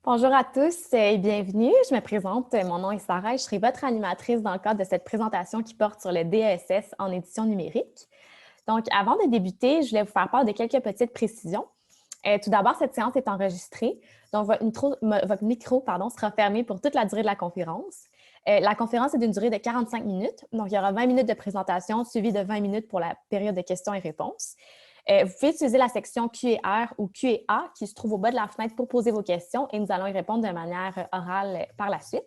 Bonjour à tous et bienvenue. Je me présente, mon nom est Sarah et je serai votre animatrice dans le cadre de cette présentation qui porte sur le DESS en édition numérique. Donc, avant de débuter, je voulais vous faire part de quelques petites précisions. Tout d'abord, cette séance est enregistrée, donc votre micro sera fermé pour toute la durée de la conférence. La conférence est d'une durée de 45 minutes, donc il y aura 20 minutes de présentation suivie de 20 minutes pour la période de questions et réponses. Vous pouvez utiliser la section Q&R ou Q&A qui se trouve au bas de la fenêtre pour poser vos questions et nous allons y répondre de manière orale par la suite.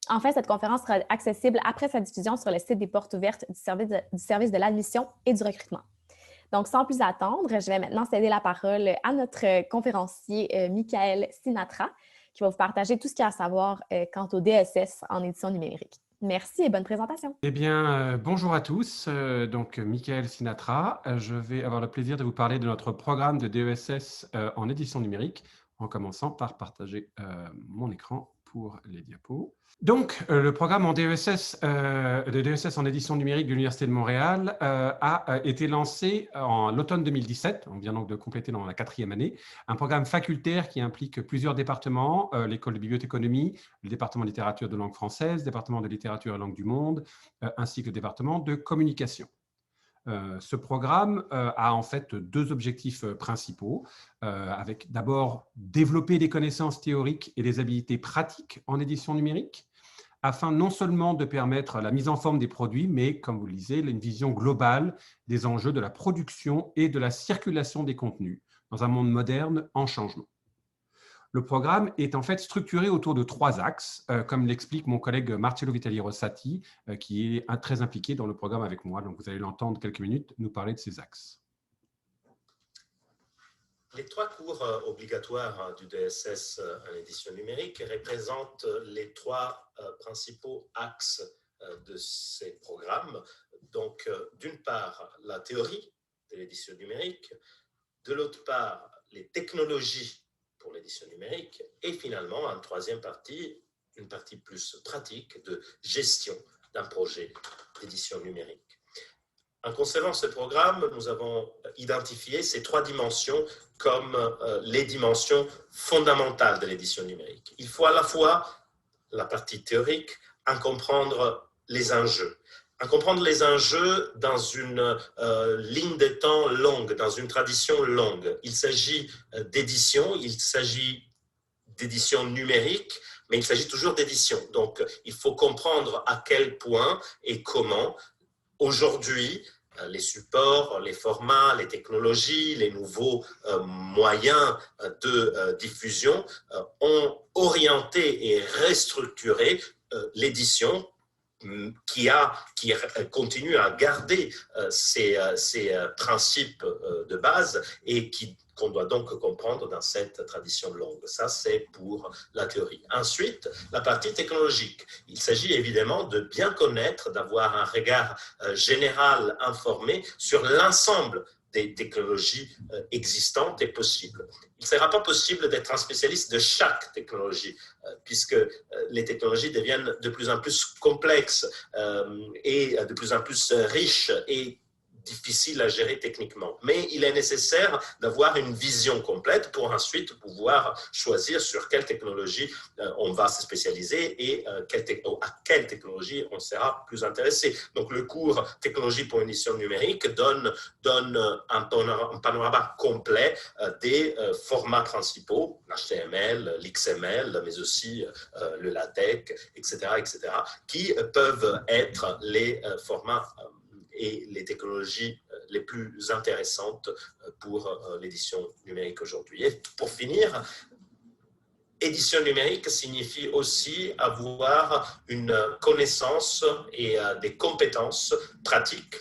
Enfin, cette conférence sera accessible après sa diffusion sur le site des portes ouvertes du service de l'admission et du recrutement. Donc, sans plus attendre, je vais maintenant céder la parole à notre conférencier Michael Sinatra qui va vous partager tout ce qu'il y a à savoir quant au DSS en édition numérique. Merci et bonne présentation. Eh bien, bonjour à tous. Donc, Michael Sinatra. Je vais avoir le plaisir de vous parler de notre programme de DESS en édition numérique, en commençant par partager mon écran pour les diapos. Donc, le programme de DESS en édition numérique de l'Université de Montréal a été lancé en l'automne 2017. On vient donc de compléter dans la 4e année. Un programme facultaire qui implique plusieurs départements, l'école de bibliothéconomie, le département de littérature de langue française, le département de littérature et langue du monde, ainsi que le département de communication. Ce programme a en fait deux objectifs principaux, avec d'abord développer des connaissances théoriques et des habilités pratiques en édition numérique, afin non seulement de permettre la mise en forme des produits, mais, comme vous le disiez, une vision globale des enjeux de la production et de la circulation des contenus dans un monde moderne en changement. Le programme est en fait structuré autour de 3 axes, comme l'explique mon collègue Marcello Vitali-Rossati, qui est très impliqué dans le programme avec moi. Donc, vous allez l'entendre quelques minutes nous parler de ces axes. Les 3 cours obligatoires du DSS en édition numérique représentent les 3 principaux axes de ces programmes. Donc, d'une part, la théorie de l'édition numérique, de l'autre part, les technologies pour l'édition numérique, et finalement, en 3e partie, une partie plus pratique de gestion d'un projet d'édition numérique. En concevant ce programme, nous avons identifié ces 3 dimensions comme les dimensions fondamentales de l'édition numérique. Il faut à la fois la partie théorique, en comprendre les enjeux. En comprendre les enjeux dans une ligne de temps longue, dans une tradition longue. Il s'agit d'édition, il s'agit d'édition numérique, mais il s'agit toujours d'édition. Donc, il faut comprendre à quel point et comment, aujourd'hui, les supports, les formats, les technologies, les nouveaux moyens de diffusion ont orienté et restructuré l'édition qui continue à garder ces principes de base et qu'on doit donc comprendre dans cette tradition longue. Ça, c'est pour la théorie. Ensuite, la partie technologique. Il s'agit évidemment de bien connaître, d'avoir un regard général informé sur l'ensemble des technologies existantes et possibles. Il ne sera pas possible d'être un spécialiste de chaque technologie, puisque les technologies deviennent de plus en plus complexes et de plus en plus riches et difficiles à gérer techniquement. Mais il est nécessaire d'avoir une vision complète pour ensuite pouvoir choisir sur quelle technologie on va se spécialiser et à quelle technologie on sera plus intéressé. Donc le cours Technologie pour une édition numérique donne un panorama complet des formats principaux, l'HTML, l'XML, mais aussi le LaTeX, etc., qui peuvent être les formats et les technologies les plus intéressantes pour l'édition numérique aujourd'hui. Et pour finir, édition numérique signifie aussi avoir une connaissance et des compétences pratiques,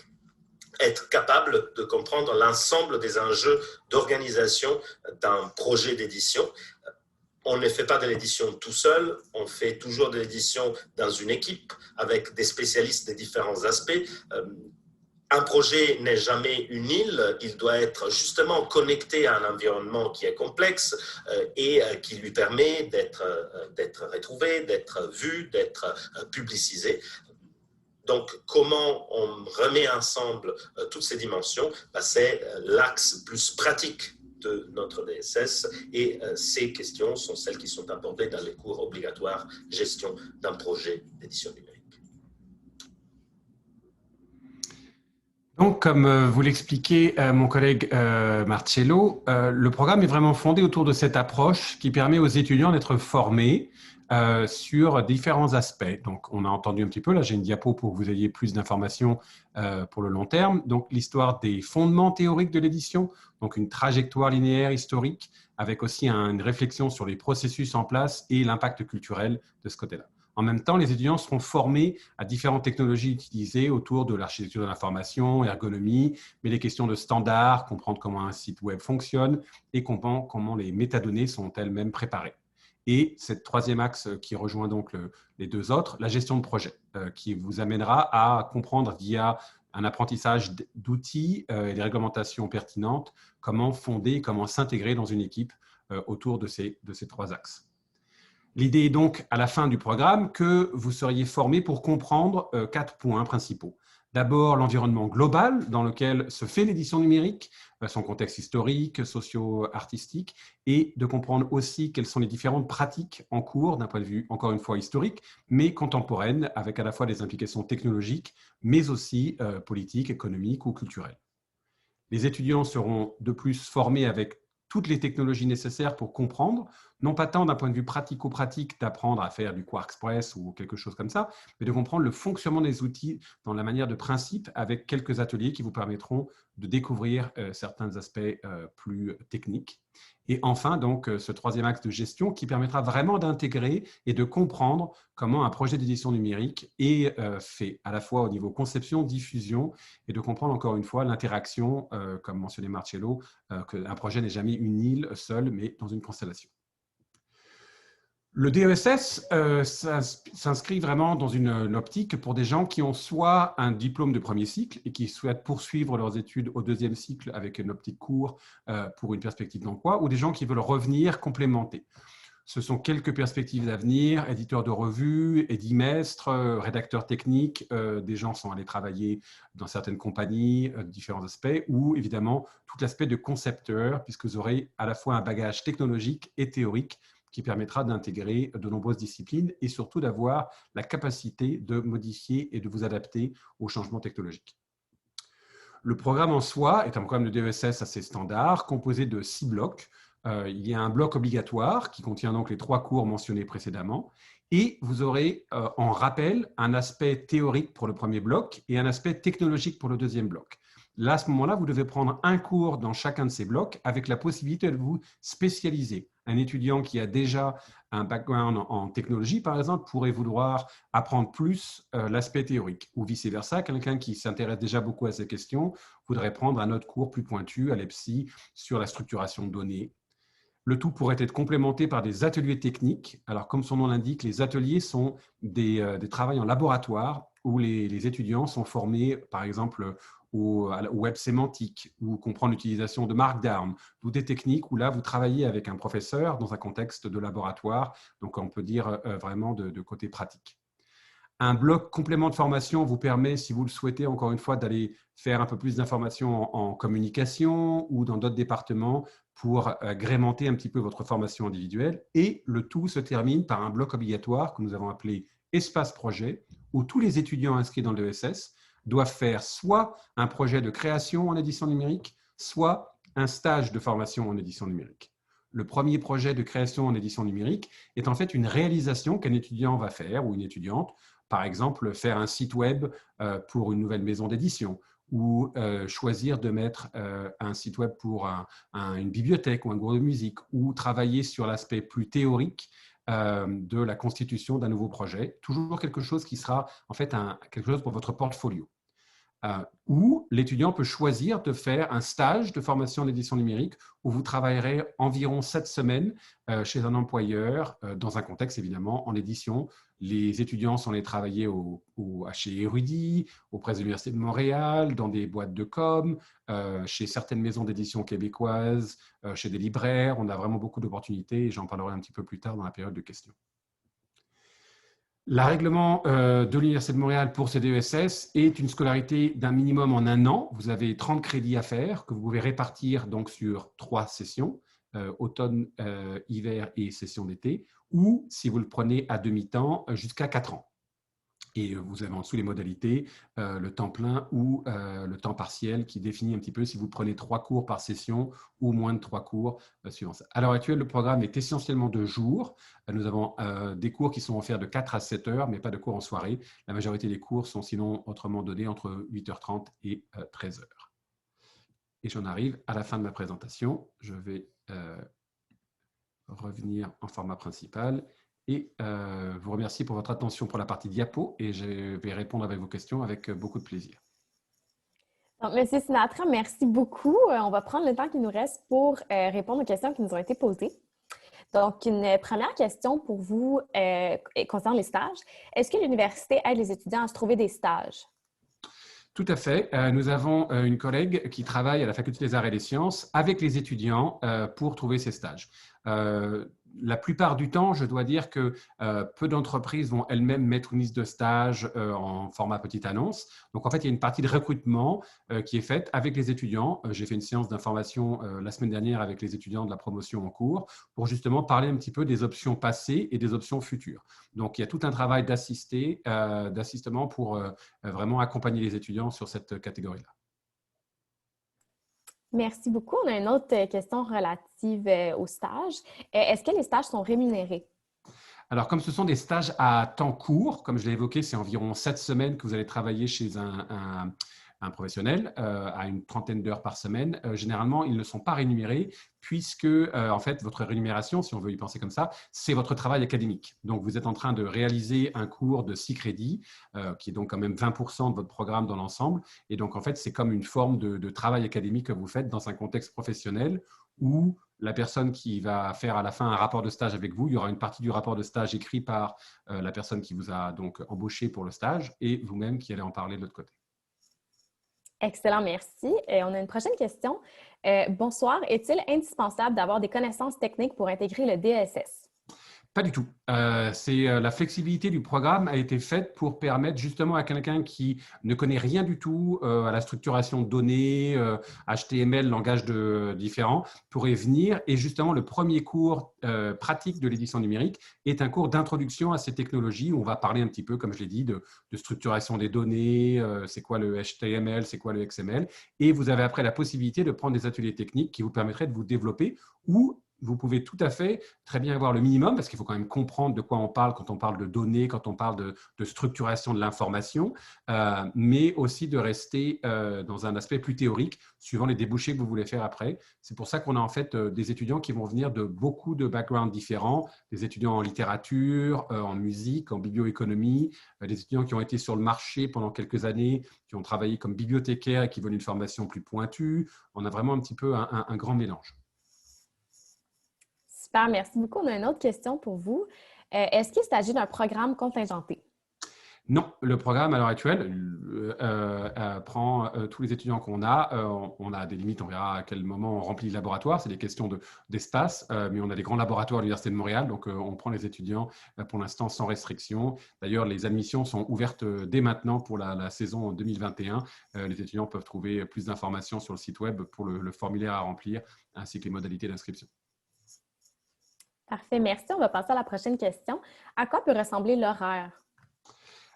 être capable de comprendre l'ensemble des enjeux d'organisation d'un projet d'édition. On ne fait pas de l'édition tout seul, on fait toujours de l'édition dans une équipe avec des spécialistes des différents aspects. Un projet n'est jamais une île, il doit être justement connecté à un environnement qui est complexe et qui lui permet d'être retrouvé, d'être vu, d'être publicisé. Donc, comment on remet ensemble toutes ces dimensions? C'est l'axe plus pratique de notre DSS et ces questions sont celles qui sont abordées dans les cours obligatoires gestion d'un projet d'édition numérique. Donc, comme vous l'expliquait mon collègue Marcello, le programme est vraiment fondé autour de cette approche qui permet aux étudiants d'être formés sur différents aspects. Donc, on a entendu un petit peu, là j'ai une diapo pour que vous ayez plus d'informations pour le long terme. Donc, l'histoire des fondements théoriques de l'édition, donc une trajectoire linéaire historique, avec aussi une réflexion sur les processus en place et l'impact culturel de ce côté-là. En même temps, les étudiants seront formés à différentes technologies utilisées autour de l'architecture de l'information, ergonomie, mais les questions de standards, comprendre comment un site web fonctionne et comprendre comment les métadonnées sont elles-mêmes préparées. Et cette troisième axe qui rejoint donc les deux autres, la gestion de projet, qui vous amènera à comprendre via un apprentissage d'outils et des réglementations pertinentes, comment fonder, comment s'intégrer dans une équipe autour de ces trois axes. L'idée est donc, à la fin du programme, que vous seriez formé pour comprendre 4 points principaux. D'abord, l'environnement global dans lequel se fait l'édition numérique, son contexte historique, socio-artistique, et de comprendre aussi quelles sont les différentes pratiques en cours d'un point de vue, encore une fois, historique, mais contemporaine, avec à la fois des implications technologiques, mais aussi politiques, économiques ou culturelles. Les étudiants seront de plus formés avec toutes les technologies nécessaires pour comprendre, non pas tant d'un point de vue pratico-pratique d'apprendre à faire du QuarkXPress ou quelque chose comme ça, mais de comprendre le fonctionnement des outils dans la manière de principe avec quelques ateliers qui vous permettront de découvrir certains aspects plus techniques. Et enfin, donc, ce troisième axe de gestion qui permettra vraiment d'intégrer et de comprendre comment un projet d'édition numérique est fait, à la fois au niveau conception, diffusion, et de comprendre encore une fois l'interaction, comme mentionné Marcello, qu'un projet n'est jamais une île seule, mais dans une constellation. Le DESS s'inscrit vraiment dans une optique pour des gens qui ont soit un diplôme de premier cycle et qui souhaitent poursuivre leurs études au deuxième cycle avec une optique court pour une perspective d'emploi, ou des gens qui veulent revenir complémenter. Ce sont quelques perspectives d'avenir, éditeurs de revues, édimestres, rédacteurs techniques, des gens sont allés travailler dans certaines compagnies, différents aspects, ou évidemment tout l'aspect de concepteur, puisque vous aurez à la fois un bagage technologique et théorique qui permettra d'intégrer de nombreuses disciplines et surtout d'avoir la capacité de modifier et de vous adapter aux changements technologiques. Le programme en soi est un programme de DESS assez standard, composé de 6 blocs. Il y a un bloc obligatoire qui contient donc les 3 cours mentionnés précédemment. Et vous aurez en rappel un aspect théorique pour le premier bloc et un aspect technologique pour le deuxième bloc. Là, à ce moment-là, vous devez prendre un cours dans chacun de ces blocs avec la possibilité de vous spécialiser. Un étudiant qui a déjà un background en technologie, par exemple, pourrait vouloir apprendre plus l'aspect théorique. Ou vice-versa, quelqu'un qui s'intéresse déjà beaucoup à ces questions voudrait prendre un autre cours plus pointu à l'EPSI sur la structuration de données. Le tout pourrait être complémenté par des ateliers techniques. Alors, comme son nom l'indique, les ateliers sont des travaux en laboratoire où les étudiants sont formés, par exemple, au web sémantique ou comprendre l'utilisation de Markdown ou des techniques où là, vous travaillez avec un professeur dans un contexte de laboratoire. Donc, on peut dire vraiment de côté pratique. Un bloc complément de formation vous permet, si vous le souhaitez, encore une fois, d'aller faire un peu plus d'informations en communication ou dans d'autres départements pour agrémenter un petit peu votre formation individuelle. Et le tout se termine par un bloc obligatoire que nous avons appelé Espace Projet, où tous les étudiants inscrits dans l'ESS doivent faire soit un projet de création en édition numérique, soit un stage de formation en édition numérique. Le premier projet de création en édition numérique est en fait une réalisation qu'un étudiant va faire ou une étudiante. Par exemple, faire un site web pour une nouvelle maison d'édition ou choisir de mettre un site web pour une bibliothèque ou un cours de musique ou travailler sur l'aspect plus théorique de la constitution d'un nouveau projet. Toujours quelque chose qui sera en fait quelque chose pour votre portfolio. Où l'étudiant peut choisir de faire un stage de formation en édition numérique où vous travaillerez environ 7 semaines chez un employeur, dans un contexte évidemment en édition. Les étudiants sont allés travailler chez Érudit, auprès de l'Université de Montréal, dans des boîtes de com, chez certaines maisons d'édition québécoises, chez des libraires. On a vraiment beaucoup d'opportunités et j'en parlerai un petit peu plus tard dans la période de questions. La règlement de l'Université de Montréal pour ces DESS est une scolarité d'un minimum en un an. Vous avez 30 crédits à faire que vous pouvez répartir donc sur 3 sessions, automne, hiver et session d'été, ou si vous le prenez à demi-temps, jusqu'à 4 ans. Et vous avez en dessous les modalités, le temps plein ou le temps partiel qui définit un petit peu si vous prenez 3 cours par session ou moins de 3 cours suivant ça. À l'heure actuelle, le programme est essentiellement de jour. Nous avons des cours qui sont offerts de 4 à 7 heures, mais pas de cours en soirée. La majorité des cours sont sinon autrement donnés entre 8h30 et 13h. Et j'en arrive à la fin de ma présentation. Je vais revenir en format principal et vous remercier pour votre attention pour la partie diapo et je vais répondre avec vos questions avec beaucoup de plaisir. Donc, Monsieur Sinatra, merci beaucoup. On va prendre le temps qui nous reste pour répondre aux questions qui nous ont été posées. Donc, une première question pour vous concernant les stages. Est-ce que l'université aide les étudiants à se trouver des stages? Tout à fait. Nous avons une collègue qui travaille à la Faculté des Arts et des Sciences avec les étudiants pour trouver ces stages. La plupart du temps, je dois dire que peu d'entreprises vont elles-mêmes mettre une liste de stages en format petite annonce. Donc, en fait, il y a une partie de recrutement qui est faite avec les étudiants. J'ai fait une séance d'information la semaine dernière avec les étudiants de la promotion en cours pour justement parler un petit peu des options passées et des options futures. Donc, il y a tout un travail d'assistement pour vraiment accompagner les étudiants sur cette catégorie-là. Merci beaucoup. On a une autre question relative aux stages. Est-ce que les stages sont rémunérés? Alors, comme ce sont des stages à temps court, comme je l'ai évoqué, c'est environ 7 semaines que vous allez travailler chez un professionnel à une trentaine d'heures par semaine. Généralement, ils ne sont pas rémunérés puisque, en fait, votre rémunération, si on veut y penser comme ça, c'est votre travail académique. Donc, vous êtes en train de réaliser un cours de 6 crédits, qui est donc quand même 20% de votre programme dans l'ensemble. Et donc, en fait, c'est comme une forme de travail académique que vous faites dans un contexte professionnel où la personne qui va faire à la fin un rapport de stage avec vous, il y aura une partie du rapport de stage écrit par la personne qui vous a donc embauché pour le stage et vous-même qui allez en parler de l'autre côté. Excellent, merci. Et on a une prochaine question. Bonsoir, est-il indispensable d'avoir des connaissances techniques pour intégrer le DSS? Pas du tout. La flexibilité du programme a été faite pour permettre justement à quelqu'un qui ne connaît rien du tout à la structuration de données, HTML, langage différents, pourrait venir. Et justement, le premier cours pratique de l'édition numérique est un cours d'introduction à ces technologies où on va parler un petit peu, comme je l'ai dit, de structuration des données, c'est quoi le HTML, c'est quoi le XML. Et vous avez après la possibilité de prendre des ateliers techniques qui vous permettraient de vous développer ou vous pouvez tout à fait très bien avoir le minimum, parce qu'il faut quand même comprendre de quoi on parle quand on parle de données, quand on parle de structuration de l'information, mais aussi de rester dans un aspect plus théorique, suivant les débouchés que vous voulez faire après. C'est pour ça qu'on a en fait des étudiants qui vont venir de beaucoup de backgrounds différents, des étudiants en littérature, en musique, en biblioéconomie, des étudiants qui ont été sur le marché pendant quelques années, qui ont travaillé comme bibliothécaires et qui veulent une formation plus pointue. On a vraiment un petit peu un grand mélange. Super, merci beaucoup. On a une autre question pour vous. Est-ce qu'il s'agit d'un programme contingenté? Non, le programme à l'heure actuelle prend tous les étudiants qu'on a. On a des limites, on verra à quel moment on remplit le laboratoire. C'est des questions d'espace, mais on a des grands laboratoires à l'Université de Montréal, donc on prend les étudiants pour l'instant sans restriction. D'ailleurs, les admissions sont ouvertes dès maintenant pour la saison 2021. Les étudiants peuvent trouver plus d'informations sur le site web pour le formulaire à remplir, ainsi que les modalités d'inscription. Parfait, merci. On va passer à la prochaine question. À quoi peut ressembler l'horaire?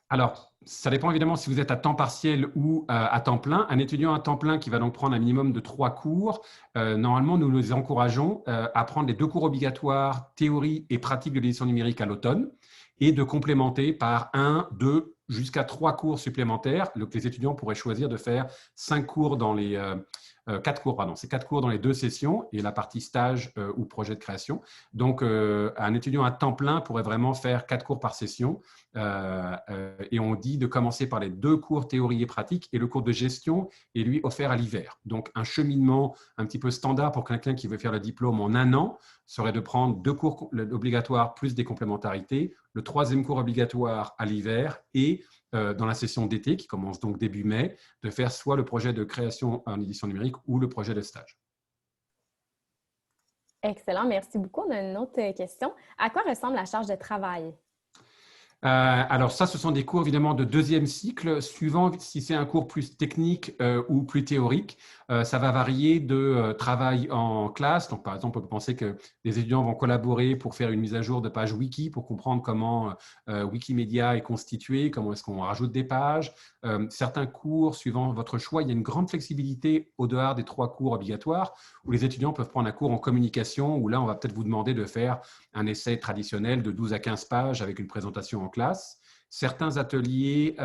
Alors, ça dépend évidemment si vous êtes à temps partiel ou à temps plein. Un étudiant à temps plein qui va donc prendre un minimum de 3 cours, normalement, nous les encourageons à prendre les 2 cours obligatoires, théorie et pratique de l'édition numérique à l'automne, et de complémenter par 1, 2, jusqu'à 3 cours supplémentaires. Donc, les étudiants pourraient choisir de faire 5 cours dans les… 4 cours, pardon, c'est 4 cours dans les 2 sessions et la partie stage ou projet de création. Donc, un étudiant à temps plein pourrait vraiment faire 4 cours par session. Et on dit de commencer par les 2 cours théorie et pratique et le cours de gestion est lui offert à l'hiver. Donc, un cheminement un petit peu standard pour quelqu'un qui veut faire le diplôme en un an serait de prendre 2 cours obligatoires plus des complémentarités, le 3e cours obligatoire à l'hiver et dans la session d'été qui commence donc début mai, de faire soit le projet de création en édition numérique ou le projet de stage. Excellent, merci beaucoup. On a une autre question. À quoi ressemble la charge de travail? Alors ça, ce sont des cours évidemment de deuxième cycle, suivant si c'est un cours plus technique ou plus théorique. Ça va varier de travail en classe. Donc par exemple, on peut penser que les étudiants vont collaborer pour faire une mise à jour de page wiki, pour comprendre comment Wikimedia est constitué, comment est-ce qu'on rajoute des pages. Certains cours, suivant votre choix, il y a une grande flexibilité au-dehors des 3 cours obligatoires, où les étudiants peuvent prendre un cours en communication, où là, on va peut-être vous demander de faire un essai traditionnel de 12 à 15 pages avec une présentation en classe. Certains ateliers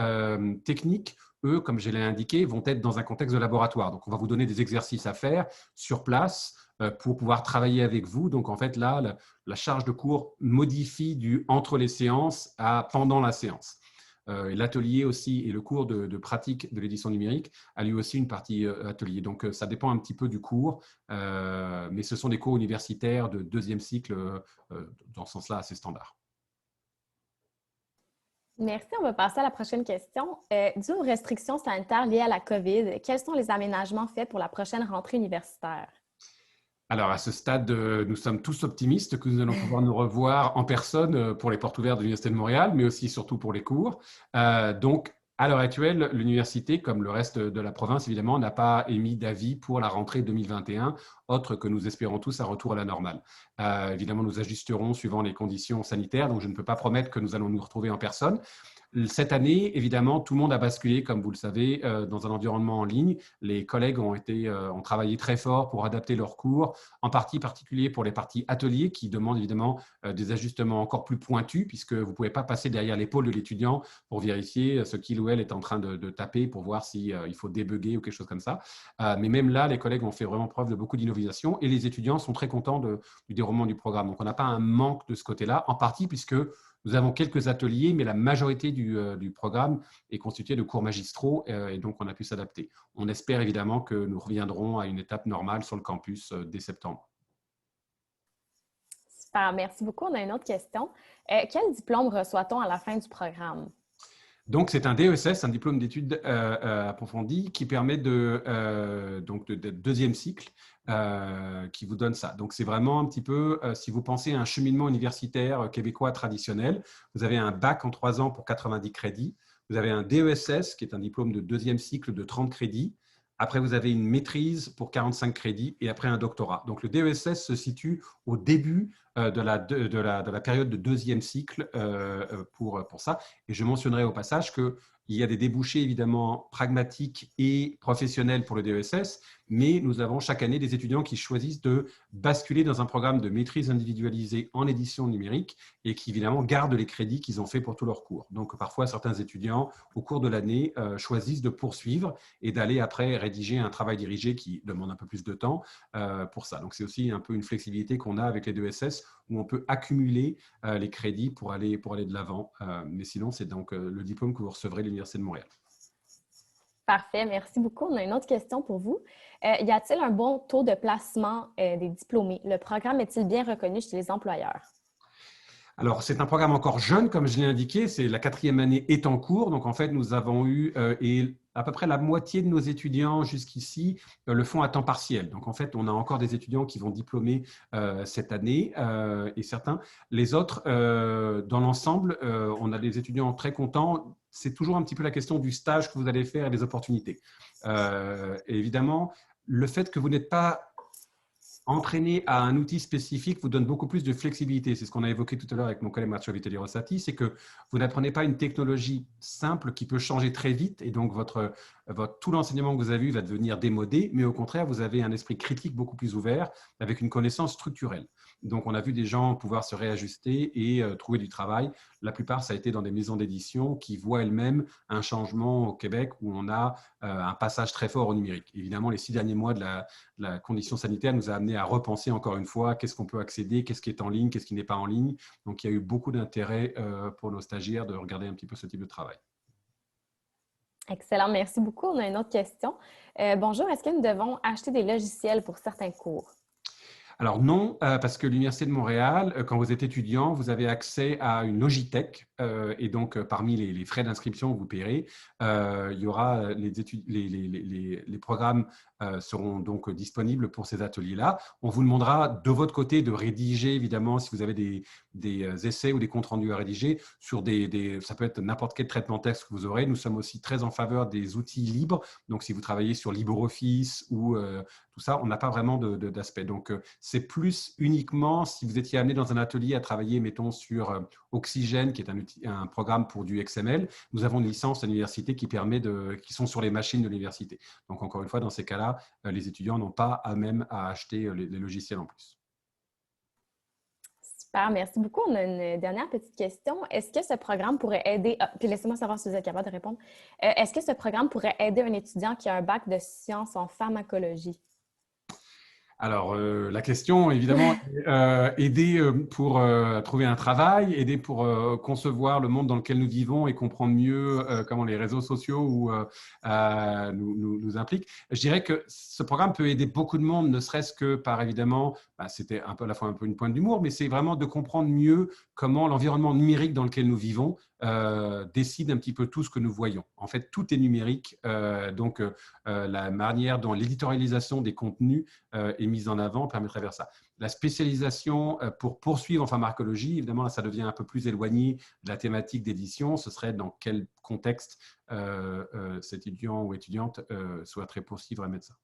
techniques, eux, comme je l'ai indiqué, vont être dans un contexte de laboratoire. Donc, on va vous donner des exercices à faire sur place pour pouvoir travailler avec vous. Donc, en fait, là, la charge de cours modifie du entre les séances à pendant la séance. L'atelier aussi et le cours de pratique de l'édition numérique a lui aussi une partie atelier. Donc, ça dépend un petit peu du cours, mais ce sont des cours universitaires de deuxième cycle dans ce sens-là assez standard. Merci. On va passer à la prochaine question. Dû aux restrictions sanitaires liées à la COVID, quels sont les aménagements faits pour la prochaine rentrée universitaire? Alors, à ce stade, nous sommes tous optimistes que nous allons pouvoir nous revoir en personne pour les portes ouvertes de l'Université de Montréal, mais aussi surtout pour les cours. Donc, à l'heure actuelle, l'université, comme le reste de la province, évidemment, n'a pas émis d'avis pour la rentrée 2021, autre que nous espérons tous un retour à la normale. Évidemment, nous ajusterons suivant les conditions sanitaires, donc je ne peux pas promettre que nous allons nous retrouver en personne. Cette année, évidemment, tout le monde a basculé, comme vous le savez, dans un environnement en ligne. Les collègues ont travaillé très fort pour adapter leurs cours, en particulier pour les parties ateliers qui demandent évidemment des ajustements encore plus pointus, puisque vous ne pouvez pas passer derrière l'épaule de l'étudiant pour vérifier ce qu'il ou elle est en train de taper pour voir s'il faut débugger ou quelque chose comme ça. Mais même là, les collègues ont fait vraiment preuve de beaucoup d'innovation et les étudiants sont très contents du déroulement du programme. Donc, on n'a pas un manque de ce côté-là, en partie puisque nous avons quelques ateliers, mais la majorité du programme est constituée de cours magistraux et donc on a pu s'adapter. On espère évidemment que nous reviendrons à une étape normale sur le campus dès septembre. Super, merci beaucoup. On a une autre question. Quel diplôme reçoit-on à la fin du programme? Donc, c'est un DESS, un diplôme d'études approfondies, qui permet de deuxième cycle, qui vous donne ça. Donc, c'est vraiment un petit peu, si vous pensez à un cheminement universitaire québécois traditionnel, vous avez un bac en 3 ans pour 90 crédits, vous avez un DESS, qui est un diplôme de deuxième cycle de 30 crédits, après, vous avez une maîtrise pour 45 crédits et après un doctorat. Donc, le DESS se situe au début de la période de deuxième cycle pour ça. Et je mentionnerai au passage qu'il y a des débouchés évidemment pragmatiques et professionnels pour le DESS, mais nous avons chaque année des étudiants qui choisissent de basculer dans un programme de maîtrise individualisée en édition numérique et qui évidemment gardent les crédits qu'ils ont fait pour tous leurs cours. Donc parfois, certains étudiants, au cours de l'année, choisissent de poursuivre et d'aller après rédiger un travail dirigé qui demande un peu plus de temps pour ça. Donc c'est aussi un peu une flexibilité qu'on a avec les DESS où on peut accumuler les crédits pour aller de l'avant. Mais sinon, c'est donc le diplôme que vous recevrez de l'Université de Montréal. Parfait, merci beaucoup. On a une autre question pour vous. Y a-t-il un bon taux de placement des diplômés? Le programme est-il bien reconnu chez les employeurs? Alors, c'est un programme encore jeune, comme je l'ai indiqué. C'est la 4e année est en cours. Donc, en fait, nous avons eu et à peu près la moitié de nos étudiants jusqu'ici le font à temps partiel. Donc, en fait, on a encore des étudiants qui vont diplômer cette année et certains. Les autres, dans l'ensemble, on a des étudiants très contents. C'est toujours un petit peu la question du stage que vous allez faire et des opportunités. Et évidemment, le fait que vous n'êtes pas entraîné à un outil spécifique vous donne beaucoup plus de flexibilité. C'est ce qu'on a évoqué tout à l'heure avec mon collègue Marcio Vitelli-Rossati, c'est que vous n'apprenez pas une technologie simple qui peut changer très vite et donc tout l'enseignement que vous avez eu va devenir démodé, mais au contraire, vous avez un esprit critique beaucoup plus ouvert avec une connaissance structurelle. Donc, on a vu des gens pouvoir se réajuster et trouver du travail. La plupart, ça a été dans des maisons d'édition qui voient elles-mêmes un changement au Québec où on a un passage très fort au numérique. Évidemment, les 6 derniers mois de la condition sanitaire nous a amené à repenser encore une fois qu'est-ce qu'on peut accéder, qu'est-ce qui est en ligne, qu'est-ce qui n'est pas en ligne. Donc, il y a eu beaucoup d'intérêt pour nos stagiaires de regarder un petit peu ce type de travail. Excellent, merci beaucoup. On a une autre question. Bonjour, est-ce que nous devons acheter des logiciels pour certains cours? Alors non, parce que l'Université de Montréal, quand vous êtes étudiant, vous avez accès à une Logitech et donc parmi les frais d'inscription que vous paierez, il y aura les programmes seront donc disponibles pour ces ateliers-là. On vous demandera de votre côté de rédiger, évidemment, si vous avez des essais ou des comptes rendus à rédiger, sur ça peut être n'importe quel traitement de texte que vous aurez. Nous sommes aussi très en faveur des outils libres. Donc, si vous travaillez sur LibreOffice ou tout ça, on n'a pas vraiment d'aspect. Donc, c'est plus uniquement si vous étiez amené dans un atelier à travailler, mettons, sur Oxygène, qui est un programme pour du XML. Nous avons une licence à l'université qui sont sur les machines de l'université. Donc, encore une fois, dans ces cas-là, les étudiants n'ont pas à acheter les logiciels en plus. Super, merci beaucoup. On a une dernière petite question. Est-ce que ce programme pourrait aider, puis laissez-moi savoir si vous êtes capable de répondre. Est-ce que ce programme pourrait aider un étudiant qui a un bac de sciences en pharmacologie? Alors, la question, évidemment, aider pour trouver un travail, aider pour concevoir le monde dans lequel nous vivons et comprendre mieux comment les réseaux sociaux nous impliquent. Je dirais que ce programme peut aider beaucoup de monde, ne serait-ce que par, évidemment, c'était un peu à la fois un peu une pointe d'humour, mais c'est vraiment de comprendre mieux comment l'environnement numérique dans lequel nous vivons décide un petit peu tout ce que nous voyons. En fait, tout est numérique, donc la manière dont l'éditorialisation des contenus est mise en avant permettrait vers ça. La spécialisation pour poursuivre en pharmacologie, évidemment, là, ça devient un peu plus éloigné de la thématique d'édition. Ce serait dans quel contexte cet étudiant ou étudiante souhaiterait poursuivre un médecin.